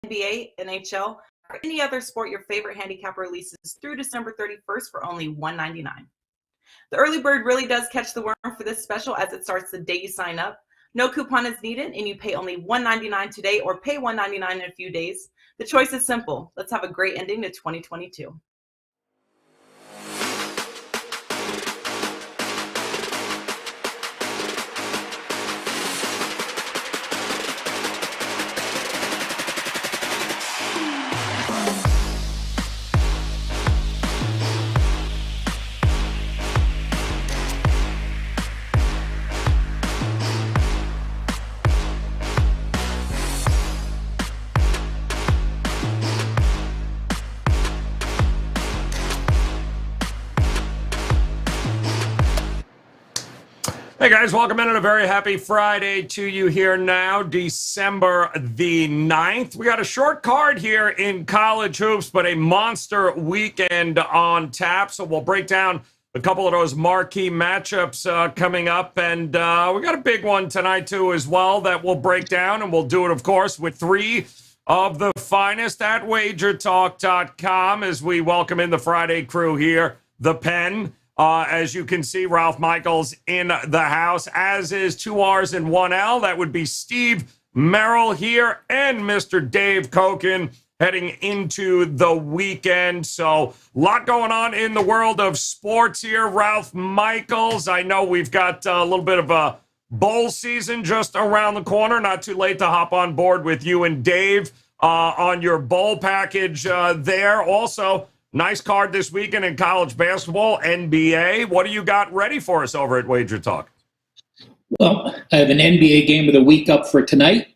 NBA, NHL, or any other sport your favorite handicap releases through December 31st for only $1.99. The early bird really does catch the worm for this special as it starts the day you sign up. No coupon is needed, and you pay only $1.99 today or pay $1.99 in a few days. The choice is simple. Let's have a great ending to 2022. Hey guys, welcome in on a very happy Friday to you here now, December the 9th. We got a short card here in college hoops, but a monster weekend on tap. So we'll break down a couple of those marquee matchups coming up. And we got a big one tonight too as well that we'll break down. And we'll do it, of course, with three of the finest at wagertalk.com as we welcome in the Friday crew here, the Pen. As you can see, Ralph Michaels in the house, as is 2Rs and 1L. That would be Steve Merril here and Mr. Dave Cokin heading into the weekend. So a lot going on in the world of sports here. Ralph Michaels, I know we've got a little bit of a bowl season just around the corner. Not too late to hop on board with you and Dave on your bowl package there. Also, nice card this weekend in college basketball, NBA. What do you got ready for us over at Wager Talk? Well, I have an NBA game of the week up for tonight.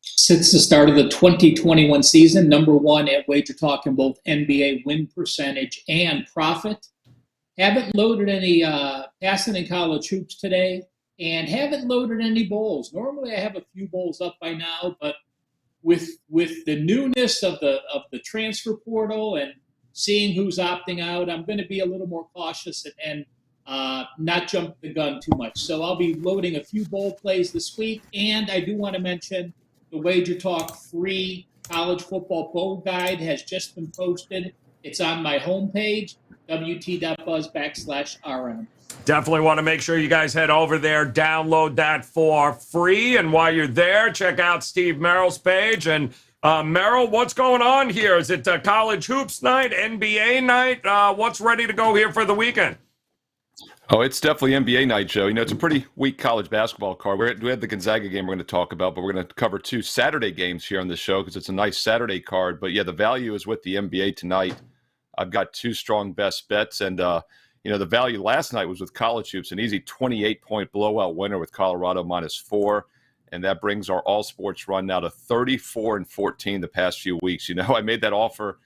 Since the start of the 2021 season, number one at Wager Talk in both NBA win percentage and profit. Haven't loaded any passing in college hoops today, and haven't loaded any bowls. Normally I have a few bowls up by now, but with the newness of the transfer portal and seeing who's opting out, I'm going to be a little more cautious and not jump the gun too much. So I'll be loading a few bowl plays this week. And I do want to mention the Wager Talk free college football bowl guide has just been posted. It's on my homepage, wt.buzz/RM. Definitely want to make sure you guys head over there, download that for free. And while you're there, check out Steve Merril's page. And Merril, what's going on here? Is it college hoops night, NBA night? What's ready to go here for the weekend? Oh, it's definitely NBA night, Joe. You know, it's a pretty weak college basketball card. We had the Gonzaga game we're going to talk about, but we're going to cover two Saturday games here on the show because it's a nice Saturday card. But, yeah, the value is with the NBA tonight. I've got two strong best bets. And, you know, the value last night was with college hoops, an easy 28-point blowout winner with Colorado -4. And that brings our all sports run now to 34-14 the past few weeks. You know, I made that offer,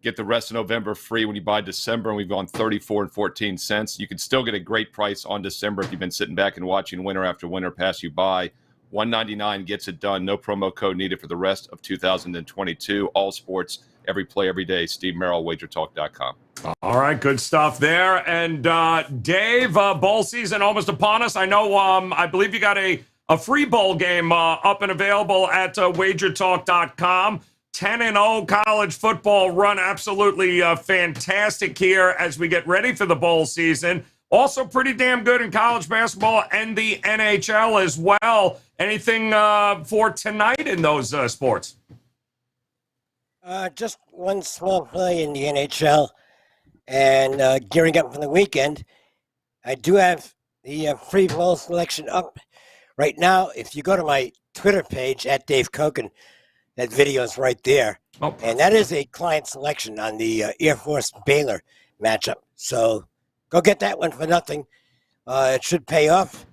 get the rest of November free when you buy December, and we've gone 34.14 cents. You can still get a great price on December if you've been sitting back and watching winner after winner pass you by. $1.99 gets it done. No promo code needed for the rest of 2022. All sports, every play, every day. Steve Merril, wagertalk.com. All right, good stuff there. And Dave, bowl season almost upon us. I know, I believe you got a free bowl game up and available at wagertalk.com. 10-0 college football run. Absolutely fantastic here as we get ready for the bowl season. Also pretty damn good in college basketball and the NHL as well. Anything for tonight in those sports? Just one small play in the NHL. And gearing up for the weekend, I do have the free bowl selection up. Right now, if you go to my Twitter page, at Dave Cokin, that video is right there. Oh. And that is a client selection on the Air Force Baylor matchup. So go get that one for nothing. It should pay off.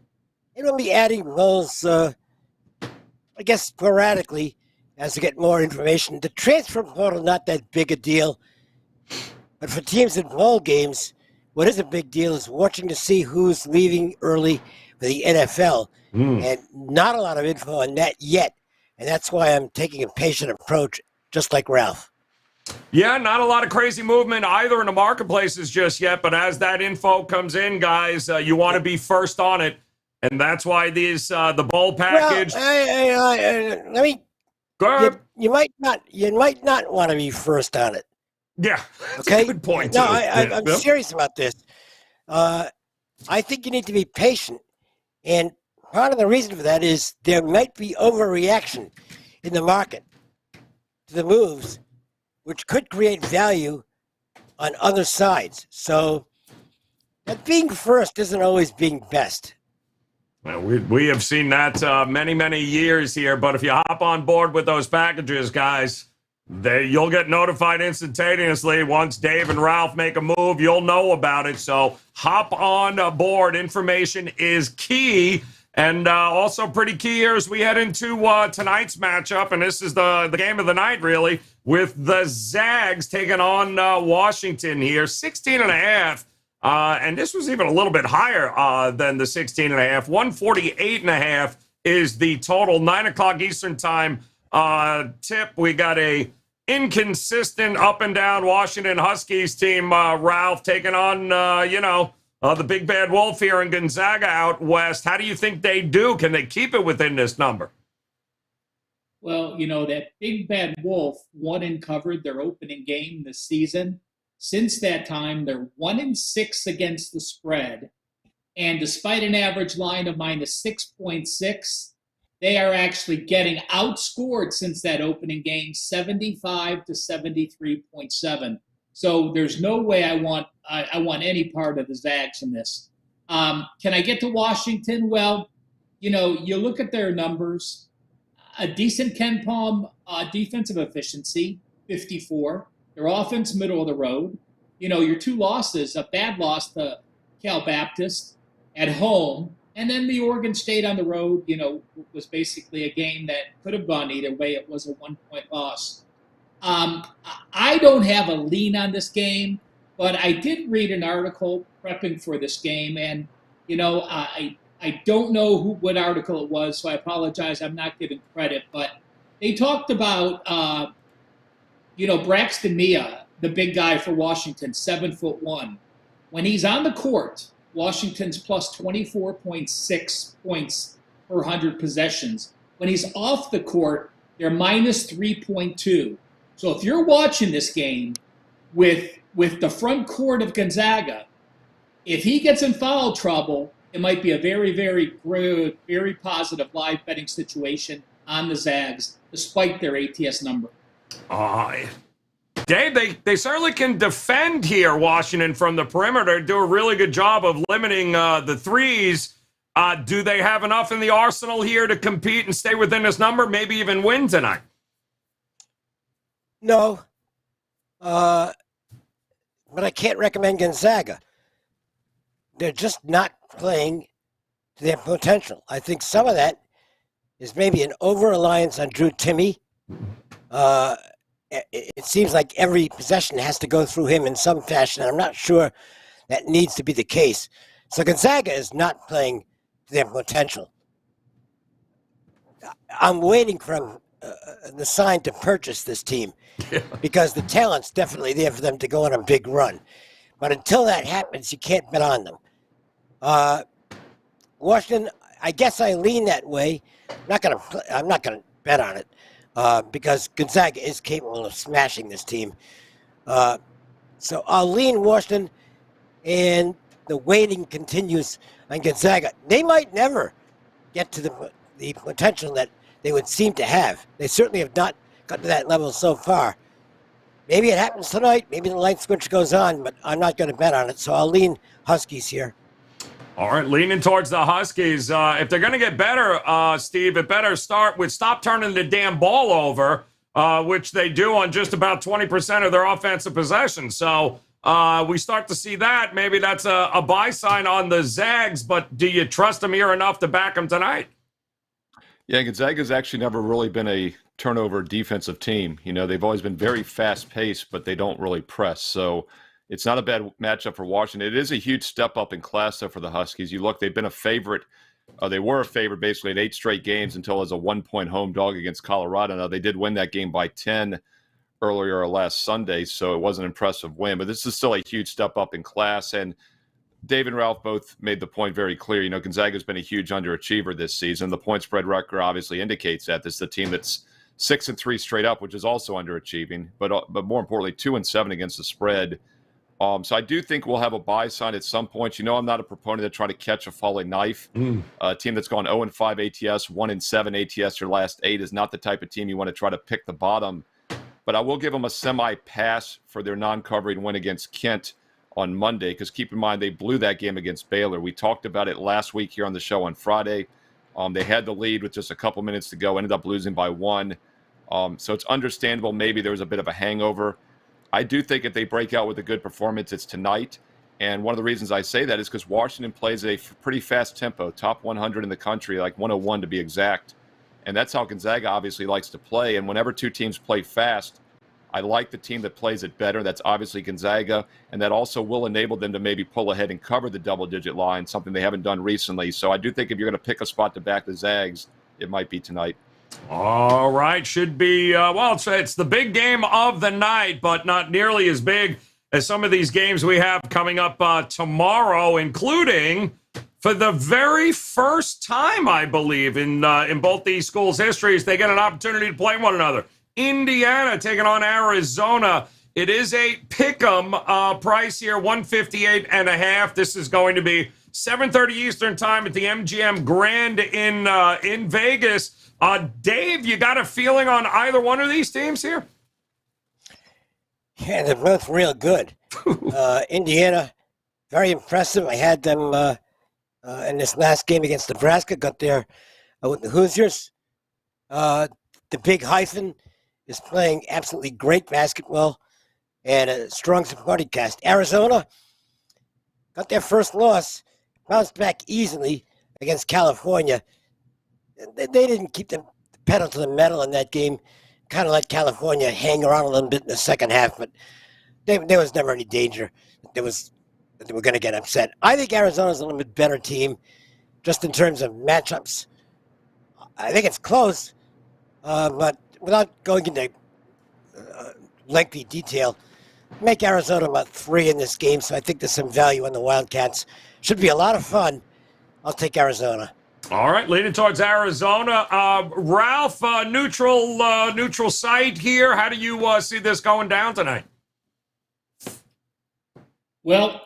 And we'll be adding those, I guess, sporadically as we get more information. The transfer portal, not that big a deal. But for teams in bowl games, what is a big deal is watching to see who's leaving early for the NFL. And not a lot of info on that yet. And that's why I'm taking a patient approach, just like Ralph. Yeah, not a lot of crazy movement either in the marketplaces just yet. But as that info comes in, guys, you want to be first on it. And that's why these the bowl package. Well, let me Go ahead. You might not want to be first on it. Yeah. That's Okay. a good point. No, too. I'm Yep. serious about this. I think you need to be patient, and part of the reason for that is there might be overreaction in the market to the moves, which could create value on other sides. So, that being first isn't always being best. Well, we have seen that many, many years here, but if you hop on board with those packages, guys, you'll get notified instantaneously. Once Dave and Ralph make a move, you'll know about it. So hop on board. Information is key. And also pretty key here as we head into tonight's matchup, and this is the game of the night, really, with the Zags taking on Washington here, 16.5. And this was even a little bit higher than the 16.5. 148.5 is the total. 9 o'clock Eastern time tip. We got a inconsistent up and down Washington Huskies team, Ralph, taking on, the big bad wolf here in Gonzaga out west. How do you think they do? Can they keep it within this number? Well, that big bad wolf won and covered their opening game this season. Since that time, they're 1-6 against the spread. And despite an average line of minus 6.6, they are actually getting outscored since that opening game, 75 to 73.7. So there's no way I want any part of the Zags in this. Can I get to Washington? Well, you look at their numbers. A decent Ken Palm defensive efficiency, 54. Their offense, middle of the road. Your two losses, a bad loss to Cal Baptist at home, and then the Oregon State on the road, was basically a game that could have gone either way. It was a 1-point loss. I don't have a lean on this game, but I did read an article prepping for this game, and, I don't know what article it was, so I apologize. I'm not giving credit, but they talked about, Braxton Mia, the big guy for Washington, 7'1". When he's on the court, Washington's plus 24.6 points per 100 possessions. When he's off the court, they're minus 3.2. So if you're watching this game with the front court of Gonzaga, if he gets in foul trouble, it might be a very, very good, very positive live betting situation on the Zags, despite their ATS number. Dave, they certainly can defend here, Washington, from the perimeter, do a really good job of limiting the threes. Do they have enough in the arsenal here to compete and stay within this number, maybe even win tonight? No. But I can't recommend Gonzaga. They're just not playing to their potential. I think some of that is maybe an over-reliance on Drew Timme. It seems like every possession has to go through him in some fashion, and I'm not sure that needs to be the case. So Gonzaga is not playing to their potential. I'm waiting for the sign to purchase this team because the talent's definitely there for them to go on a big run. But until that happens, you can't bet on them. Washington, I guess I lean that way. I'm not gonna bet on it because Gonzaga is capable of smashing this team. So I'll lean Washington, and the waiting continues on Gonzaga. They might never get to the potential that they would seem to have. They certainly have not got to that level so far. Maybe it happens tonight. Maybe the light switch goes on, but I'm not going to bet on it. So I'll lean Huskies here. All right, leaning towards the Huskies. If they're going to get better, Steve, it better start with stop turning the damn ball over, which they do on just about 20% of their offensive possessions. So we start to see that. Maybe that's a buy sign on the Zags, but do you trust them here enough to back them tonight? Yeah, Gonzaga's actually never really been a turnover defensive team. They've always been very fast-paced, but they don't really press. So it's not a bad matchup for Washington. It is a huge step up in class, though, for the Huskies. You look, they've been a favorite. They were a favorite basically in 8 straight games until as a 1-point home dog against Colorado. Now, they did win that game by 10 earlier last Sunday, so it was an impressive win. But this is still a huge step up in class. And Dave and Ralph both made the point very clear. Gonzaga's been a huge underachiever this season. The point spread record obviously indicates that. This is the team that's 6-3 straight up, which is also underachieving, but more importantly, 2-7 against the spread. So I do think we'll have a buy sign at some point. You know, I'm not a proponent of trying to catch a falling knife. A team that's gone 0-5 ATS, 1-7 ATS their last 8 is not the type of team you want to try to pick the bottom. But I will give them a semi-pass for their non-covering win against Kent on Monday, because keep in mind they blew that game against Baylor. We talked about it last week here on the show on Friday. They had the lead with just a couple minutes to go, ended up losing by 1. So it's understandable maybe there was a bit of a hangover. I do think if they break out with a good performance, it's tonight. And one of the reasons I say that is because Washington plays a pretty fast tempo, top 100 in the country, like 101 to be exact. And that's how Gonzaga obviously likes to play. And whenever two teams play fast, I like the team that plays it better. That's obviously Gonzaga. And that also will enable them to maybe pull ahead and cover the double-digit line, something they haven't done recently. So I do think if you're going to pick a spot to back the Zags, it might be tonight. All right. Should be, it's the big game of the night, but not nearly as big as some of these games we have coming up tomorrow, including for the very first time, I believe, in both these schools' histories, they get an opportunity to play one another. Indiana taking on Arizona. It is a pick'em price here, 158.5. This is going to be 7:30 Eastern time at the MGM Grand in Vegas. Dave, you got a feeling on either one of these teams here? Yeah, they're both real good. Indiana, very impressive. I had them in this last game against Nebraska, got there with the Hoosiers. The big hyphen is playing absolutely great basketball and a strong supporting cast. Arizona got their first loss, bounced back easily against California. They didn't keep the pedal to the metal in that game, kind of let California hang around a little bit in the second half, but there was never any danger that they were going to get upset. I think Arizona's a little bit better team just in terms of matchups. I think it's close, but without going into lengthy detail, make Arizona about 3 in this game, so I think there's some value on the Wildcats. Should be a lot of fun. I'll take Arizona. All right, leaning towards Arizona. Ralph, neutral site here. How do you see this going down tonight? Well,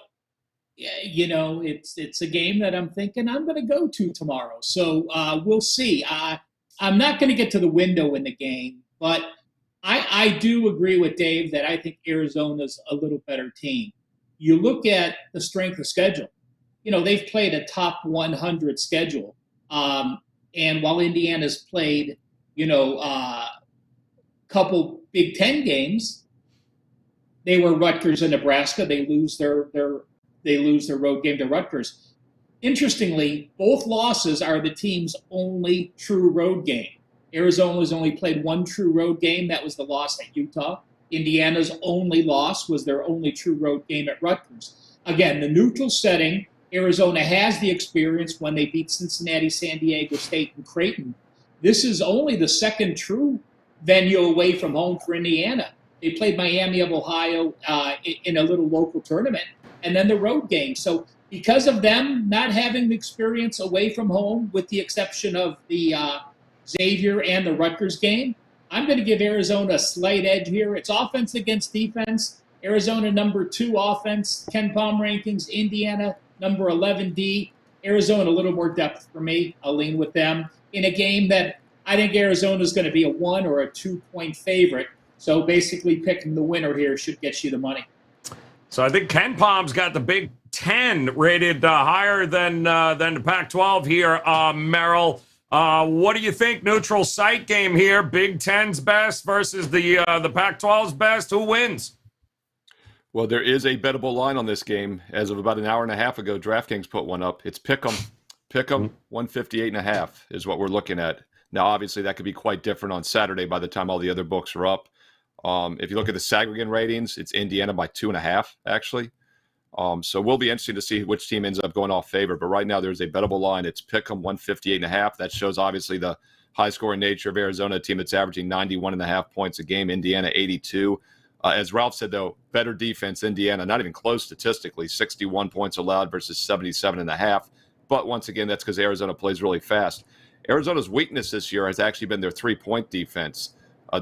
you know, it's a game that I'm thinking I'm going to go to tomorrow. So we'll see. I'm not going to get to the window in the game, but I do agree with Dave that I think Arizona's a little better team. You look at the strength of schedule. You know, they've played a top 100 schedule. And while Indiana's played, couple Big Ten games, they were Rutgers and Nebraska. They lose their road game to Rutgers. Interestingly, both losses are the team's only true road game. Arizona's only played one true road game. That was the loss at Utah. Indiana's only loss was their only true road game at Rutgers. Again, the neutral setting, Arizona has the experience when they beat Cincinnati, San Diego State, and Creighton. This is only the second true venue away from home for Indiana. They played Miami of Ohio in a little local tournament, and then the road game. So because of them not having the experience away from home, with the exception of the Xavier and the Rutgers game, I'm going to give Arizona a slight edge here. It's offense against defense. Arizona number 2 offense, Ken Palm rankings. Indiana number 11D. Arizona a little more depth for me. I'll lean with them in a game that I think Arizona is going to be a 1 or a 2-point favorite. So basically picking the winner here should get you the money. So I think Ken Palm's got the Big Ten rated higher than the Pac-12 here, Merrill. What do you think? Neutral site game here. Big Ten's best versus the Pac-12's best. Who wins? Well, there is a bettable line on this game. As of about an hour and a half ago, DraftKings put one up. It's Pick'em. Pick'em, 158.5 is what we're looking at. Now, obviously, that could be quite different on Saturday by the time all the other books are up. If you look at the Sagrigan ratings, it's Indiana by 2.5, actually. So we'll be interesting to see which team ends up going off favor. But right now, there's a bettable line. It's Pick'em, 158.5. That shows, obviously, the high-scoring nature of Arizona, a team that's averaging 91.5 points a game. Indiana, 82. As Ralph said, though, better defense, Indiana, not even close statistically, 61 points allowed versus 77.5. But once again, that's because Arizona plays really fast. Arizona's weakness this year has actually been their 3-point defense.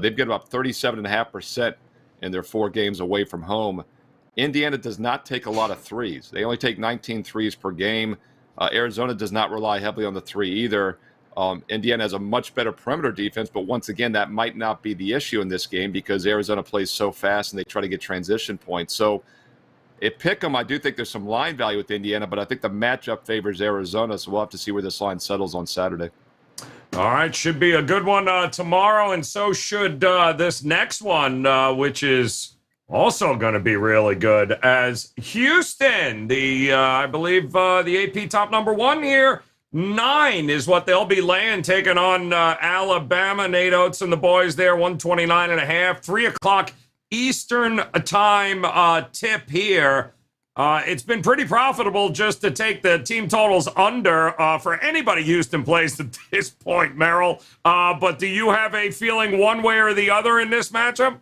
They've given up 37.5% in their 4 games away from home. Indiana does not take a lot of threes. They only take 19 threes per game. Arizona does not rely heavily on the three either. Indiana has a much better perimeter defense, but once again, that might not be the issue in this game because Arizona plays so fast and they try to get transition points. So at Pick'em, I do think there's some line value with Indiana, but I think the matchup favors Arizona, so we'll have to see where this line settles on Saturday. All right, should be a good one tomorrow, and so should this next one, which is also going to be really good, as Houston, I believe the AP top number 1 here, 9 is what they'll be laying, taking on Alabama. Nate Oates and the boys there, 129.5, 3 o'clock Eastern time tip here. It's been pretty profitable just to take the team totals under for anybody Houston plays at this point, Merrill. But do you have a feeling one way or the other in this matchup?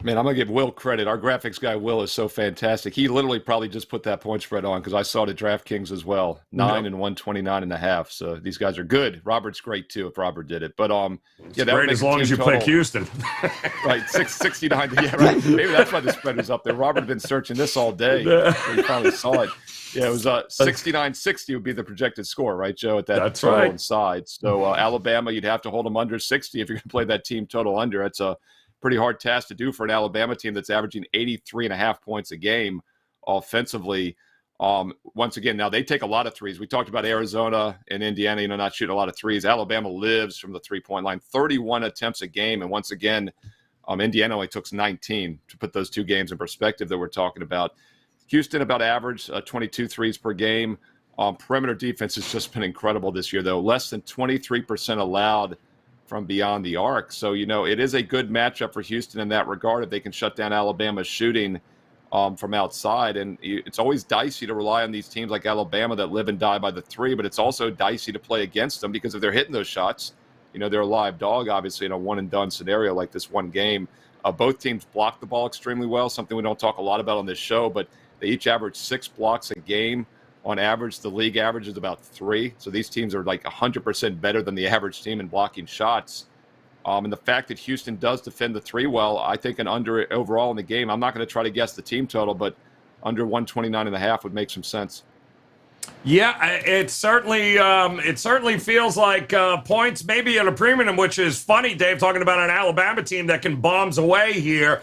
Man, I'm going to give Will credit. Our graphics guy, Will, is so fantastic. He literally probably just put that point spread on because I saw it at DraftKings as well. 9 and 129.5. So these guys are good. Robert's great, too, if Robert did it. But, yeah, that great as long as you pick Houston. Right, 69. Yeah, right. Maybe that's why the spread is up there. Robert had been searching this all day. He finally saw it. Yeah, it was 69-60 would be the projected score, right, Joe, at that that's total right. inside. So Alabama, you'd have to hold them under 60 if you're going to play that team total under. It's a pretty hard task to do for an Alabama team that's averaging 83.5 points a game offensively. Once again, now they take a lot of threes. We talked about Arizona and Indiana, not shooting a lot of threes. Alabama lives from the three-point line, 31 attempts a game. And once again, Indiana only took 19 to put those 2 games in perspective that we're talking about. Houston about average 22 threes per game. Perimeter defense has just been incredible this year, though. Less than 23% allowed from beyond the arc. So, it is a good matchup for Houston in that regard if they can shut down Alabama's shooting from outside. And it's always dicey to rely on these teams like Alabama that live and die by the three, but it's also dicey to play against them because if they're hitting those shots, they're a live dog, obviously, in a one-and-done scenario like this one game. Both teams block the ball extremely well, something we don't talk a lot about on this show, but they each average 6 blocks a game. On average, the league average is about 3. So these teams are like 100% better than the average team in blocking shots. And the fact that Houston does defend the 3 well, I think an under overall in the game. I'm not going to try to guess the team total, but under 129.5 would make some sense. Yeah, it certainly feels like points maybe at a premium, which is funny, Dave, talking about an Alabama team that can bombs away here.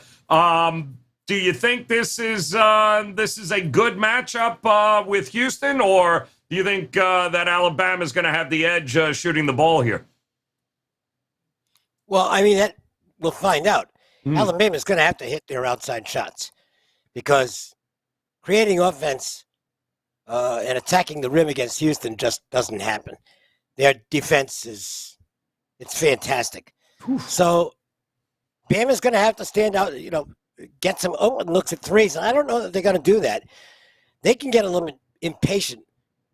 Do you think this is a good matchup with Houston, or do you think that Alabama is going to have the edge shooting the ball here? Well, that we'll find out. Alabama is going to have to hit their outside shots because creating offense and attacking the rim against Houston just doesn't happen. Their defense it's fantastic. So Bama's going to have to stand out, get some open looks at threes. And I don't know that they're going to do that. They can get a little bit impatient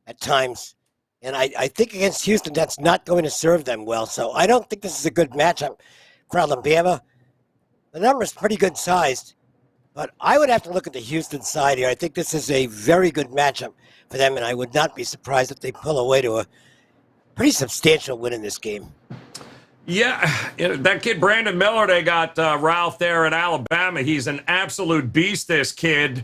at times. And I think against Houston, that's not going to serve them well. So I don't think this is a good matchup for Alabama. The number's pretty good sized. But I would have to look at the Houston side here. I think this is a very good matchup for them. And I would not be surprised if they pull away to a pretty substantial win in this game. Yeah, that kid Brandon Miller, they got Ralph there in Alabama. He's an absolute beast, this kid.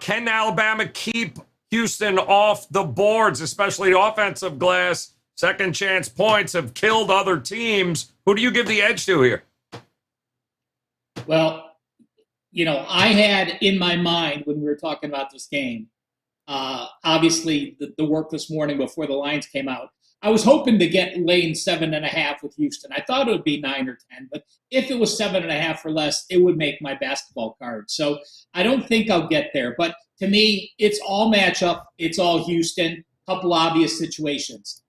Can Alabama keep Houston off the boards, especially offensive glass? Second chance points have killed other teams. Who do you give the edge to here? Well, I had in my mind when we were talking about this game, obviously the work this morning before the lines came out, I was hoping to get lane 7.5 with Houston. I thought it would be 9 or 10, but if it was 7.5 or less, it would make my basketball card. So I don't think I'll get there. But to me, it's all matchup. It's all Houston. Couple obvious situations.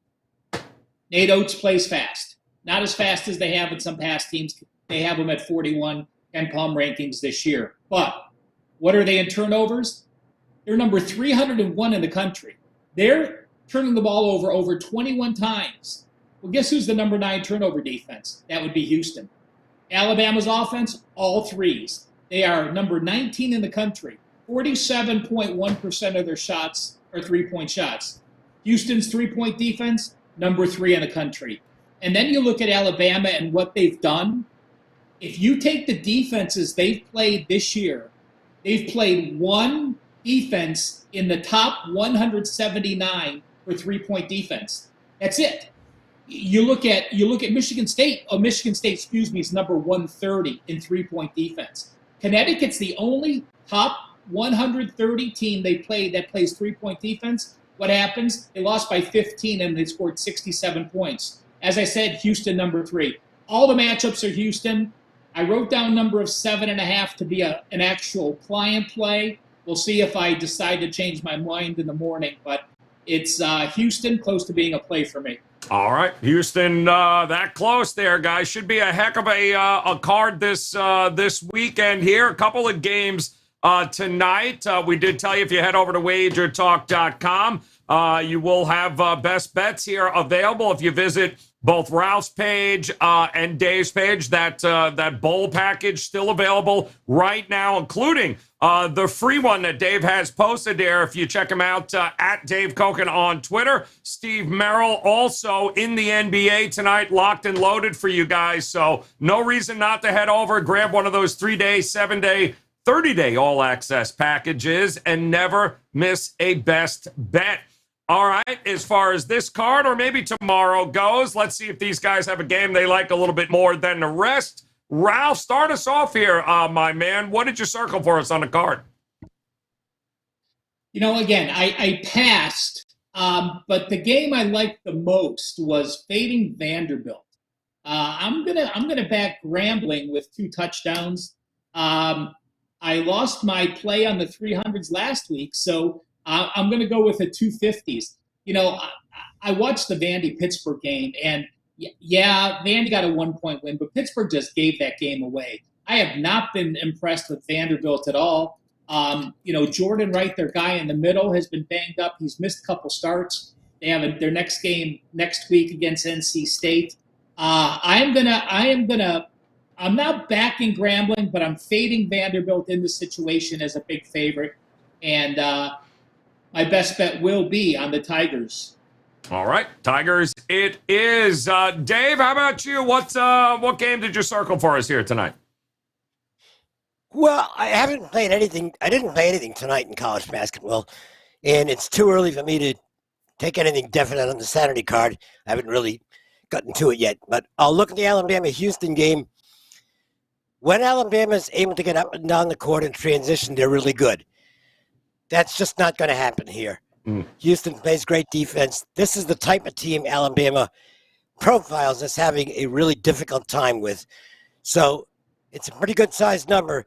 Nate Oates plays fast. Not as fast as they have in some past teams. They have them at 41 Ken Palm rankings this year. But what are they in turnovers? They're number 301 in the country. They're turning the ball over 21 times. Well, guess who's the number 9 turnover defense? That would be Houston. Alabama's offense, all threes. They are number 19 in the country. 47.1% of their shots are three-point shots. Houston's three-point defense, number 3 in the country. And then you look at Alabama and what they've done If you take the defenses they've played this year, they've played one defense in the top 179 for three-point defense. That's it. You look at Michigan State. Oh, Michigan State, is number 130 in three-point defense. Connecticut's the only top 130 team they played that plays three-point defense. What happens? They lost by 15 and they scored 67 points. As I said, Houston number 3. All the matchups are Houston. I wrote down number of 7.5 to be an actual client play. We'll see if I decide to change my mind in the morning, but it's Houston close to being a play for me. All right, Houston, that close there, guys. Should be a heck of a card this weekend here. A couple of games tonight. We did tell you if you head over to wagertalk.com, you will have best bets here available if you visit both Ralph's page and Dave's page. That bowl package still available right now, including the free one that Dave has posted there. If you check him out at Dave Cokin on Twitter. Steve Merril also in the NBA tonight, locked and loaded for you guys. So no reason not to head over, grab one of those 3-day, 7-day, 30-day all-access packages and never miss a best bet. All right, as far as this card or maybe tomorrow goes, let's see if these guys have a game they like a little bit more than the rest. Ralph, start us off here, my man. What did you circle for us on the card? Again, I passed, but the game I liked the most was fading Vanderbilt. I'm gonna back Grambling with 2 touchdowns. I lost my play on the 300s last week, so I'm going to go with the 250s. I watched the Vandy-Pittsburgh game, and yeah, Vandy got a 1-point win, but Pittsburgh just gave that game away. I have not been impressed with Vanderbilt at all. Jordan Wright, their guy in the middle, has been banged up. He's missed a couple starts. They have their next game next week against NC State. I'm not backing Grambling, but I'm fading Vanderbilt in the situation as a big favorite. And my best bet will be on the Tigers. All right, Tigers it is. Dave, how about you? What game did you circle for us here tonight? Well, I haven't played anything. I didn't play anything tonight in college basketball, and it's too early for me to take anything definite on the Saturday card. I haven't really gotten to it yet, but I'll look at the Alabama-Houston game. When Alabama is able to get up and down the court and transition, they're really good. That's just not going to happen here. Houston plays great defense. This is the type of team Alabama profiles as having a really difficult time with. So it's a pretty good sized number,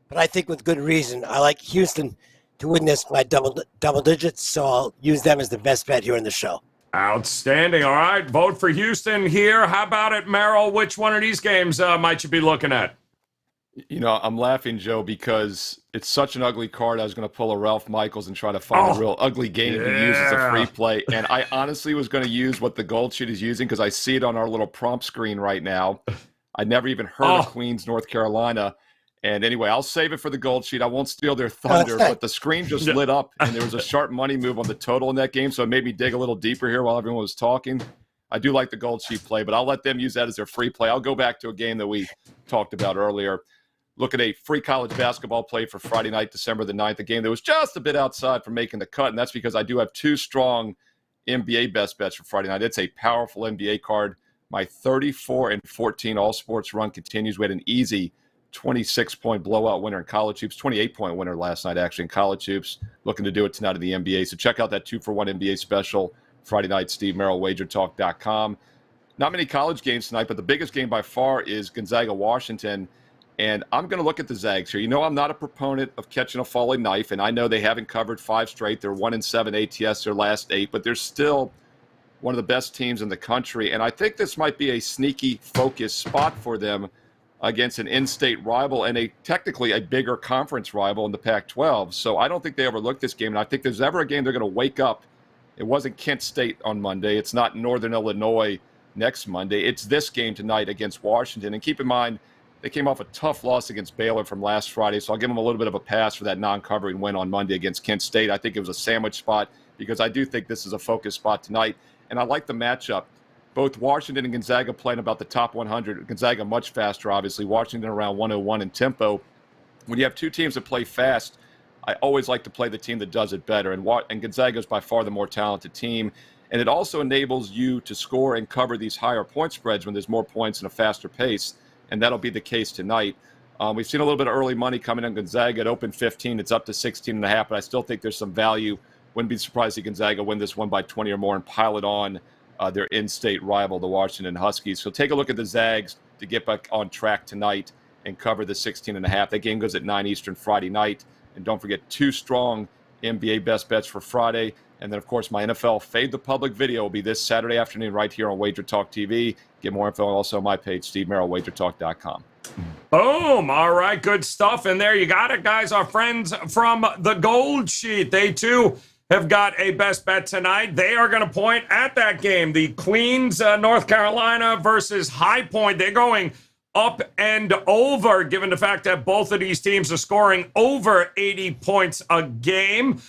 but I think with good reason. I like Houston to win this by double digits, so I'll use them as the best bet here in the show. Outstanding. All right, vote for Houston here. How about it, Merrill? Which one of these games might you be looking at? I'm laughing, Joe, because it's such an ugly card. I was going to pull a Ralph Michaels and try to find a real ugly game to use as a free play. And I honestly was going to use what the Gold Sheet is using because I see it on our little prompt screen right now. I never even heard of Queens, North Carolina. And anyway, I'll save it for the Gold Sheet. I won't steal their thunder, but the screen just lit up, and there was a sharp money move on the total in that game, so it made me dig a little deeper here while everyone was talking. I do like the Gold Sheet play, but I'll let them use that as their free play. I'll go back to a game that we talked about earlier. Look at a free college basketball play for Friday night, December the 9th, a game that was just a bit outside from making the cut, and that's because I do have 2 strong NBA best bets for Friday night. It's a powerful NBA card. My 34-14 all-sports run continues. We had an easy 26-point blowout winner in college hoops, 28-point winner last night, actually, in college hoops. Looking to do it tonight in the NBA. So check out that 2-for-1 NBA special Friday night, Steve Merril, wagertalk.com. Not many college games tonight, but the biggest game by far is Gonzaga-Washington. And I'm going to look at the Zags here. I'm not a proponent of catching a falling knife, and I know they haven't covered 5 straight. They're 1-7 ATS their last 8, but they're still one of the best teams in the country. And I think this might be a sneaky focus spot for them against an in-state rival and technically a bigger conference rival in the Pac-12. So I don't think they overlook this game. And I think there's ever a game they're going to wake up. It wasn't Kent State on Monday. It's not Northern Illinois next Monday. It's this game tonight against Washington. And keep in mind, they came off a tough loss against Baylor from last Friday, so I'll give them a little bit of a pass for that non-covering win on Monday against Kent State. I think it was a sandwich spot because I do think this is a focus spot tonight. And I like the matchup. Both Washington and Gonzaga playing about the top 100. Gonzaga much faster, obviously. Washington around 101 in tempo. When you have two teams that play fast, I always like to play the team that does it better. And Gonzaga is by far the more talented team. And it also enables you to score and cover these higher point spreads when there's more points and a faster pace. And that'll be the case tonight. We've seen a little bit of early money coming in Gonzaga at open 15. It's up to 16.5, but I still think there's some value. Wouldn't be surprised to see Gonzaga win this one by 20 or more and pile it on their in-state rival, the Washington Huskies. So take a look at the Zags to get back on track tonight and cover the 16.5. That game goes at 9 Eastern Friday night. And don't forget, 2 strong NBA best bets for Friday. And then, of course, my NFL Fade the Public video will be this Saturday afternoon right here on Wager Talk TV. Get more info also on my page, Steve Merril, wagertalk.com. Boom. All right, good stuff. And there you got it, guys. Our friends from the Gold Sheet, they too have got a best bet tonight. They are going to point at that game, the Queens, North Carolina versus High Point. They're going up and over, given the fact that both of these teams are scoring over 80 points a game.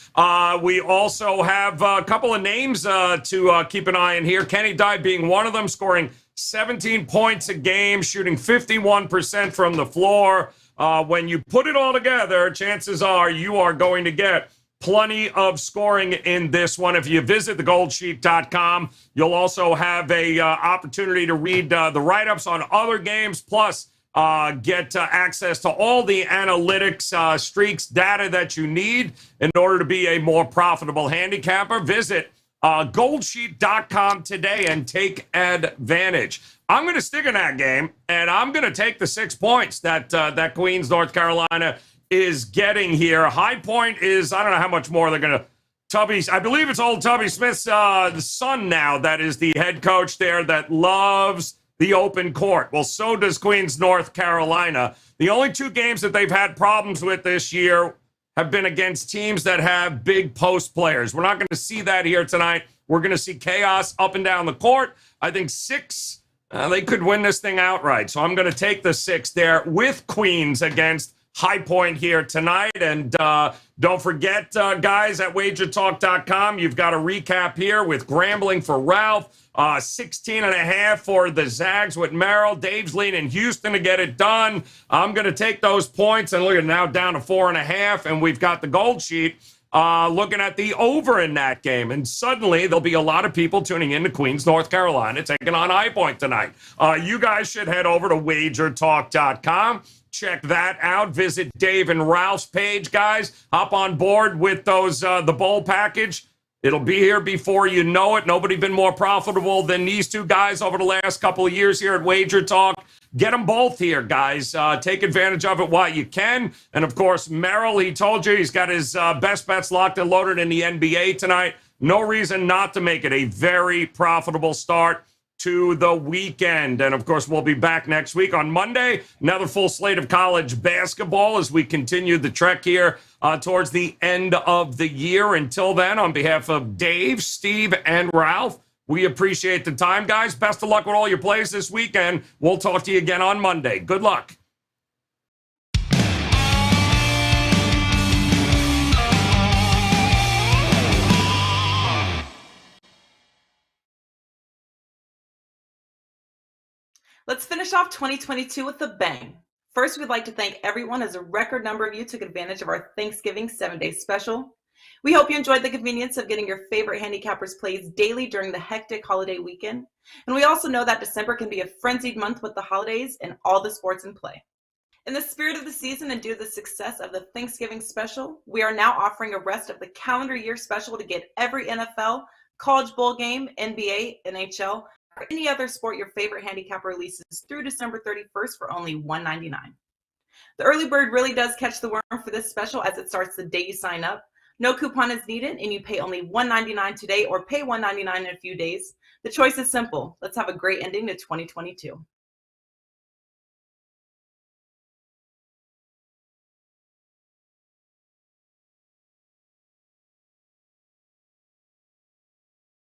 We also have a couple of names to keep an eye on here. Kenny Dye being one of them, scoring 17 points a game, shooting 51% from the floor. When you put it all together, chances are you are going to get plenty of scoring in this one. If you visit thegoldsheet.com, you'll also have a opportunity to read the write-ups on other games, plus get access to all the analytics, streaks, data that you need in order to be a more profitable handicapper. Visit goldsheet.com today and take advantage. I'm going to stick in that game, and I'm going to take the 6 points that Queens, North Carolina is getting here. High Point is, I don't know how much more they're going to. Tubby, I believe it's old Tubby Smith's son now that is the head coach there that loves the open court. Well, so does Queens, North Carolina. The only 2 games that they've had problems with this year have been against teams that have big post players. We're not going to see that here tonight. We're going to see chaos up and down the court. I think 6, they could win this thing outright. So I'm going to take the 6 there with Queens against High Point here tonight. And don't forget, guys, at wagertalk.com, you've got a recap here with Grambling for Ralph, 16.5 for the Zags with Merrill. Dave's leaning Houston to get it done. I'm going to take those points, and look at now down to 4.5, and we've got the Gold Sheet looking at the over in that game. And suddenly there'll be a lot of people tuning in to Queens, North Carolina, taking on High Point tonight. You guys should head over to wagertalk.com. Check that out. Visit Dave and Ralph's page, guys. Hop on board with those the bowl package. It'll be here before you know it. Nobody been more profitable than these 2 guys over the last couple of years here at Wager Talk. Get them both here, guys. Take advantage of it while you can. And, of course, Merrill, he told you he's got his best bets locked and loaded in the NBA tonight. No reason not to make it a very profitable start to the weekend. And, of course, we'll be back next week on Monday. Another full slate of college basketball as we continue the trek here towards the end of the year. Until then, on behalf of Dave, Steve, and Ralph, we appreciate the time, guys. Best of luck with all your plays this weekend. We'll talk to you again on Monday. Good luck. Let's finish off 2022 with a bang. First, we'd like to thank everyone as a record number of you took advantage of our Thanksgiving 7-day special. We hope you enjoyed the convenience of getting your favorite handicappers plays daily during the hectic holiday weekend. And we also know that December can be a frenzied month with the holidays and all the sports in play. In the spirit of the season and due to the success of the Thanksgiving special, we are now offering a rest of the calendar year special to get every NFL, college bowl game, NBA, NHL, or any other sport your favorite handicapper releases through December 31st for only $1.99. The early bird really does catch the worm for this special as it starts the day you sign up. No coupon is needed, and you pay only $1.99 today or pay $1.99 in a few days. The choice is simple. Let's have a great ending to 2022.